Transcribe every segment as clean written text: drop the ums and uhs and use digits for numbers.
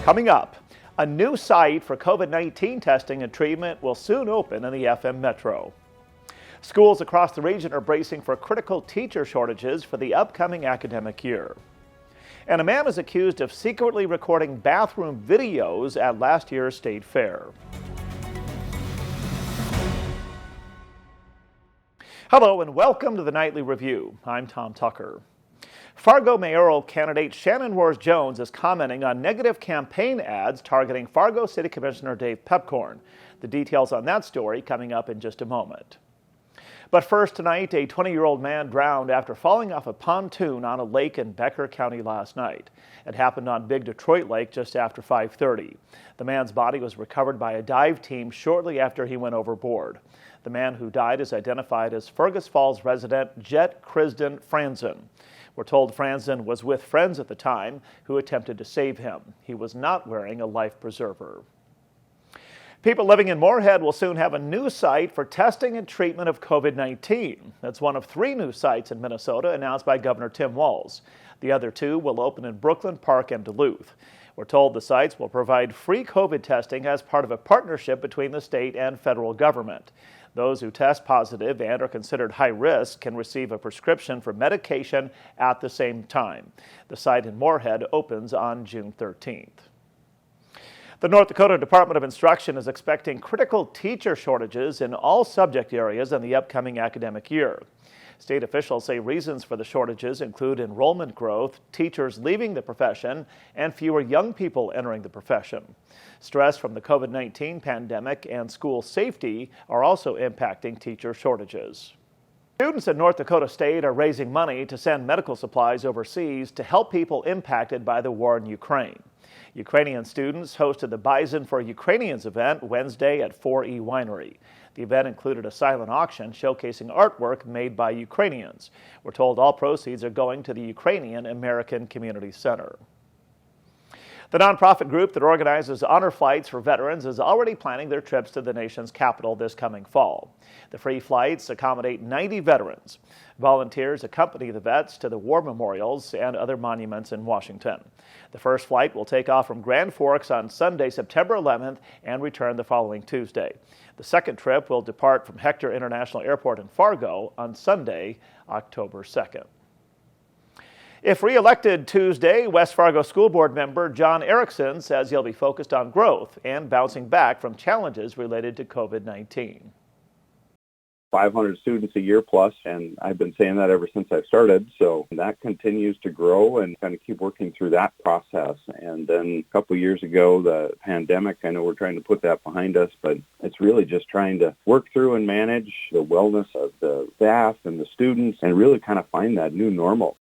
Coming up, a new site for COVID-19 testing and treatment will soon open in the FM Metro. Schools across the region are bracing for critical teacher shortages for the upcoming academic year. And a man is accused of secretly recording bathroom videos at last year's state fair. Hello and welcome to the Nightly Review. I'm Tom Tucker. Fargo Mayoral candidate Shannon Roers Jones is commenting on negative campaign ads targeting Fargo City Commissioner Dave Piepkorn. The details on that story coming up in just a moment. But first tonight, a 20-year-old man drowned after falling off a pontoon on a lake in Becker County last night. It happened on Big Detroit Lake just after 5:30. The man's body was recovered by a dive team shortly after he went overboard. The man who died is identified as Fergus Falls resident Jet Crisden Franzen. We're told Franzen was with friends at the time who attempted to save him. He was not wearing a life preserver. People living in Moorhead will soon have a new site for testing and treatment of COVID-19. That's one of 3 new sites in Minnesota announced by Governor Tim Walz. The other 2 will open in Brooklyn Park and Duluth. We're told the sites will provide free COVID testing as part of a partnership between the state and federal government. Those who test positive and are considered high risk can receive a prescription for medication at the same time. The site in Moorhead opens on June 13th. The North Dakota Department of Instruction is expecting critical teacher shortages in all subject areas in the upcoming academic year. State officials say reasons for the shortages include enrollment growth, teachers leaving the profession, and fewer young people entering the profession. Stress from the COVID-19 pandemic and school safety are also impacting teacher shortages. Students at North Dakota State are raising money to send medical supplies overseas to help people impacted by the war in Ukraine. Ukrainian students hosted the Bison for Ukrainians event Wednesday at 4E Winery. The event included a silent auction showcasing artwork made by Ukrainians. We're told all proceeds are going to the Ukrainian American Community Center. The nonprofit group that organizes honor flights for veterans is already planning their trips to the nation's capital this coming fall. The free flights accommodate 90 veterans. Volunteers accompany the vets to the war memorials and other monuments in Washington. The first flight will take off from Grand Forks on Sunday, September 11th, and return the following Tuesday. The second trip will depart from Hector International Airport in Fargo on Sunday, October 2nd. If re-elected Tuesday, West Fargo School Board member John Erickson says he'll be focused on growth and bouncing back from challenges related to COVID-19. 500 students a year plus, and I've been saying that ever since I started, so that continues to grow and kind of keep working through that process. And then a couple of years ago, the pandemic, I know we're trying to put that behind us, but it's really just trying to work through and manage the wellness of the staff and the students and really kind of find that new normal.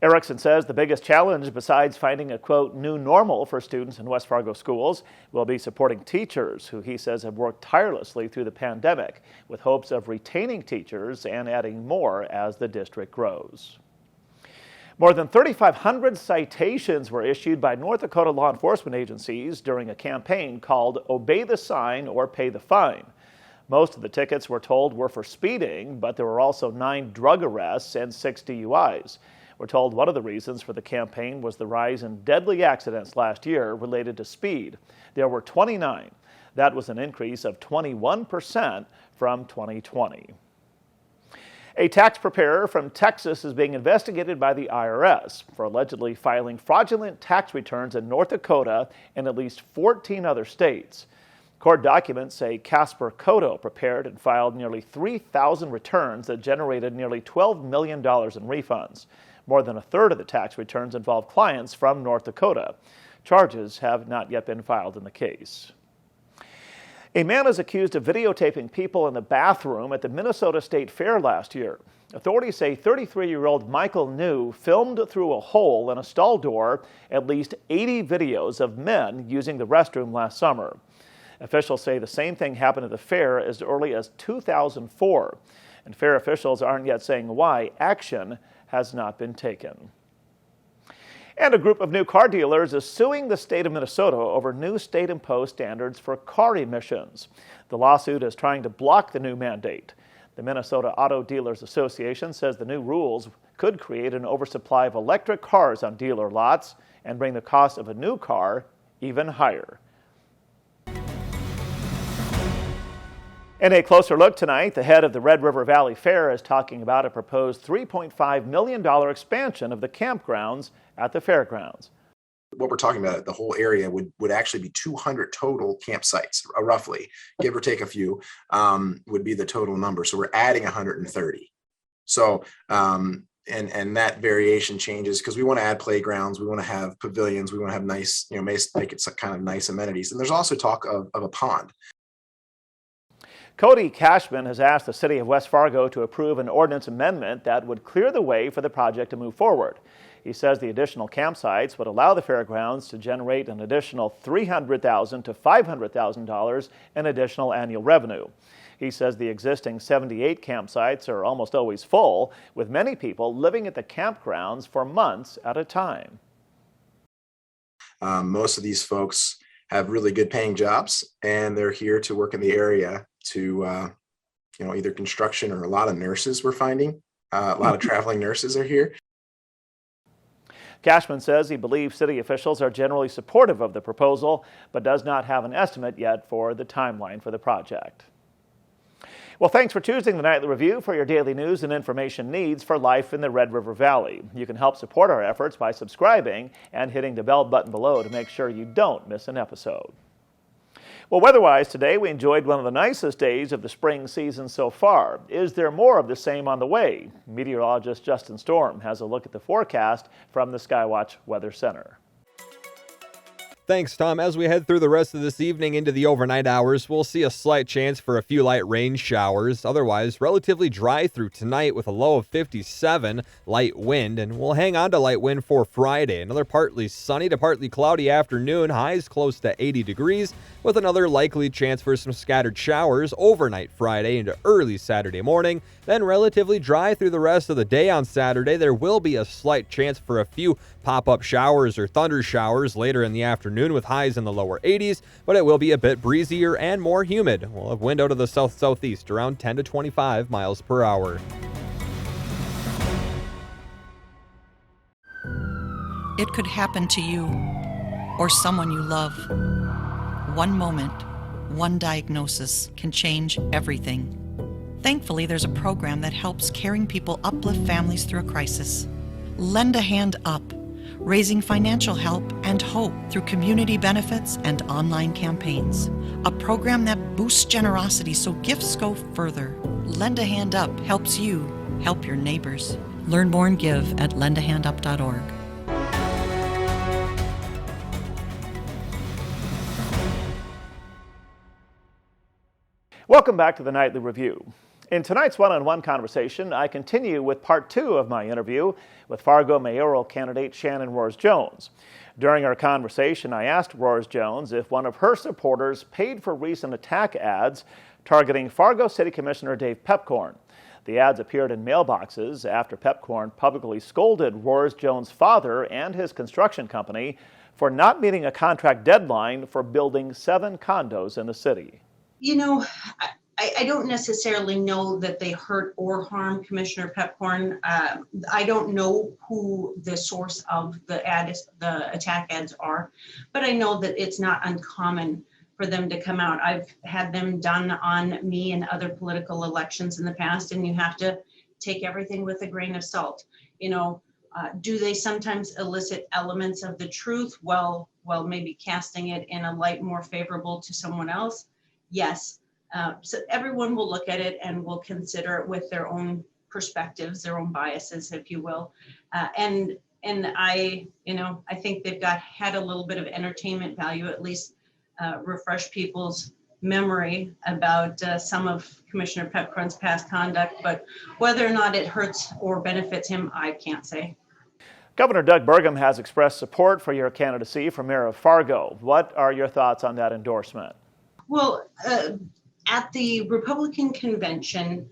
Erickson says the biggest challenge, besides finding a, quote, new normal for students in West Fargo schools, will be supporting teachers who he says have worked tirelessly through the pandemic with hopes of retaining teachers and adding more as the district grows. More than 3,500 citations were issued by North Dakota law enforcement agencies during a campaign called Obey the Sign or Pay the Fine. Most of the tickets, we're told, were for speeding, but there were also 9 drug arrests and 6 DUIs. We're told one of the reasons for the campaign was the rise in deadly accidents last year related to speed. There were 29. That was an increase of 21% from 2020. A tax preparer from Texas is being investigated by the IRS for allegedly filing fraudulent tax returns in North Dakota and at least 14 other states. Court documents say Casper Cotto prepared and filed nearly 3,000 returns that generated nearly $12 million in refunds. More than a third of the tax returns involve clients from North Dakota. Charges have not yet been filed in the case. A man is accused of videotaping people in the bathroom at the Minnesota State Fair last year. Authorities say 33-year-old Michael New filmed through a hole in a stall door at least 80 videos of men using the restroom last summer. Officials say the same thing happened at the fair as early as 2004. And fair officials aren't yet saying why action has not been taken. And a group of new car dealers is suing the state of Minnesota over new state-imposed standards for car emissions. The lawsuit is trying to block the new mandate. The Minnesota Auto Dealers Association says the new rules could create an oversupply of electric cars on dealer lots and bring the cost of a new car even higher. In a closer look tonight, the head of the Red River Valley Fair is talking about a proposed $3.5 million expansion of the campgrounds at the fairgrounds. What we're talking about, the whole area would actually be 200 total campsites, roughly, give or take a few, would be the total number. So we're adding 130. So, and that variation changes because we want to add playgrounds, we want to have pavilions, we want to have nice, make it some kind of nice amenities. And there's also talk of a pond. Cody Cashman has asked the City of West Fargo to approve an ordinance amendment that would clear the way for the project to move forward. He says the additional campsites would allow the fairgrounds to generate an additional $300,000 to $500,000 in additional annual revenue. He says the existing 78 campsites are almost always full, with many people living at the campgrounds for months at a time. Most of these folks have really good paying jobs, and they're here to work in the area to, either construction or a lot of nurses we're finding. A lot of traveling nurses are here. Cashman says he believes city officials are generally supportive of the proposal, but does not have an estimate yet for the timeline for the project. Well, thanks for choosing the Nightly Review for your daily news and information needs for life in the Red River Valley. You can help support our efforts by subscribing and hitting the bell button below to make sure you don't miss an episode. Well, weather-wise today, we enjoyed one of the nicest days of the spring season so far. Is there more of the same on the way? Meteorologist Justin Storm has a look at the forecast from the Skywatch Weather Center. Thanks, Tom. As we head through the rest of this evening into the overnight hours, we'll see a slight chance for a few light rain showers. Otherwise, relatively dry through tonight with a low of 57, light wind, and we'll hang on to light wind for Friday. Another partly sunny to partly cloudy afternoon, highs close to 80 degrees, with another likely chance for some scattered showers overnight Friday into early Saturday morning. Then relatively dry through the rest of the day on Saturday. There will be a slight chance for a few pop-up showers or thunder showers later in the afternoon with highs in the lower 80s, but it will be a bit breezier and more humid. We'll have wind out of the south-southeast around 10 to 25 miles per hour. It could happen to you or someone you love. One moment, one diagnosis can change everything. Thankfully, there's a program that helps caring people uplift families through a crisis. Lend a Hand Up, raising financial help and hope through community benefits and online campaigns. A program that boosts generosity so gifts go further. Lend a Hand Up helps you help your neighbors. Learn more and give at lendahandup.org. Welcome back to the Nightly Review. In tonight's one-on-one conversation, I continue with part 2 of my interview with Fargo Mayoral candidate Shannon Roers Jones. During our conversation, I asked Roers Jones if one of her supporters paid for recent attack ads targeting Fargo City Commissioner Dave Piepkorn. The ads appeared in mailboxes after Piepkorn publicly scolded Roers Jones' father and his construction company for not meeting a contract deadline for building 7 condos in the city. I don't necessarily know that they hurt or harm Commissioner Piepkorn. I don't know who the source of the attack ads are, but I know that it's not uncommon for them to come out. I've had them done on me and other political elections in the past, and you have to take everything with a grain of salt. Do they sometimes elicit elements of the truth? Well, maybe casting it in a light more favorable to someone else. Yes. So everyone will look at it and will consider it with their own perspectives, their own biases, if you will. And I think they've had a little bit of entertainment value, at least refresh people's memory about some of Commissioner Piepkorn's past conduct. But whether or not it hurts or benefits him, I can't say. Governor Doug Burgum has expressed support for your candidacy for mayor of Fargo. What are your thoughts on that endorsement? Well, at the Republican convention,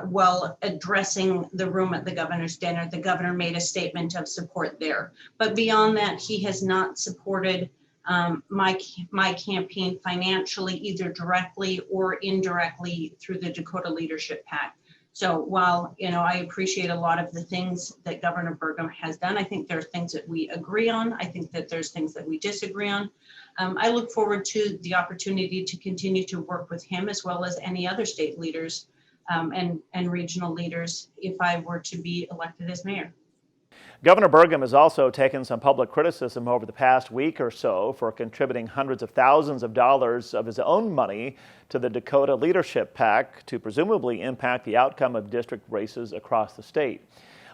while addressing the room at the governor's dinner, the governor made a statement of support there. But beyond that, he has not supported my campaign financially, either directly or indirectly through the Dakota Leadership PAC. So while, I appreciate a lot of the things that Governor Burgum has done, I think there are things that we agree on. I think that there's things that we disagree on. I look forward to the opportunity to continue to work with him as well as any other state leaders and regional leaders if I were to be elected as mayor. Governor Burgum has also taken some public criticism over the past week or so for contributing hundreds of thousands of dollars of his own money to the Dakota Leadership PAC to presumably impact the outcome of district races across the state.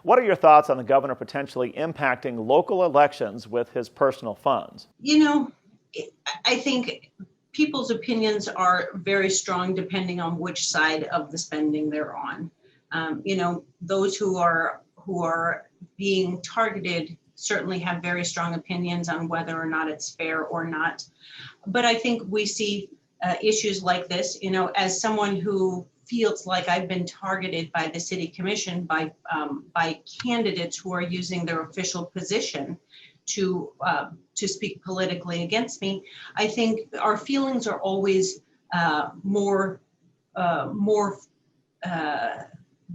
What are your thoughts on the governor potentially impacting local elections with his personal funds? I think people's opinions are very strong depending on which side of the spending they're on. Those who are being targeted certainly have very strong opinions on whether or not it's fair or not. But I think we see issues like this, as someone who feels like I've been targeted by the city commission by candidates who are using their official position to speak politically against me. I think our feelings are always more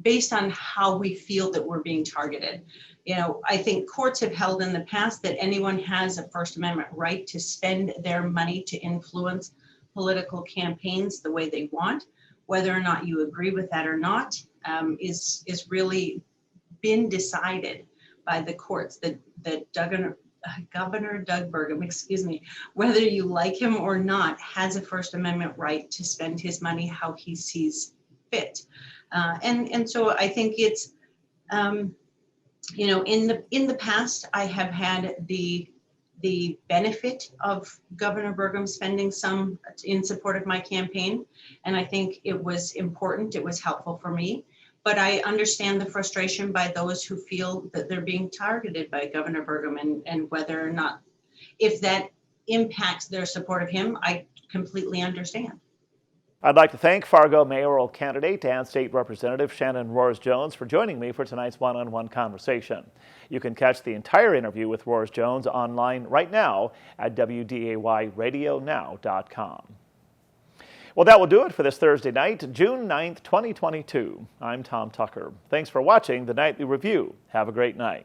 based on how we feel that we're being targeted. I think courts have held in the past that anyone has a First Amendment right to spend their money to influence political campaigns the way they want. Whether or not you agree with that or not is really been decided by the courts. That Governor Doug Burgum, whether you like him or not, has a First Amendment right to spend his money how he sees fit. And so I think it's, in the past, I have had the benefit of Governor Burgum spending some in support of my campaign. And I think it was important, it was helpful for me. But I understand the frustration by those who feel that they're being targeted by Governor Burgum and whether or not, if that impacts their support of him, I completely understand. I'd like to thank Fargo mayoral candidate and state representative Shannon Roers Jones for joining me for tonight's one-on-one conversation. You can catch the entire interview with Roers Jones online right now at WDAYradionow.com. Well, that will do it for this Thursday night, June 9th, 2022. I'm Tom Tucker. Thanks for watching the Nightly Review. Have a great night.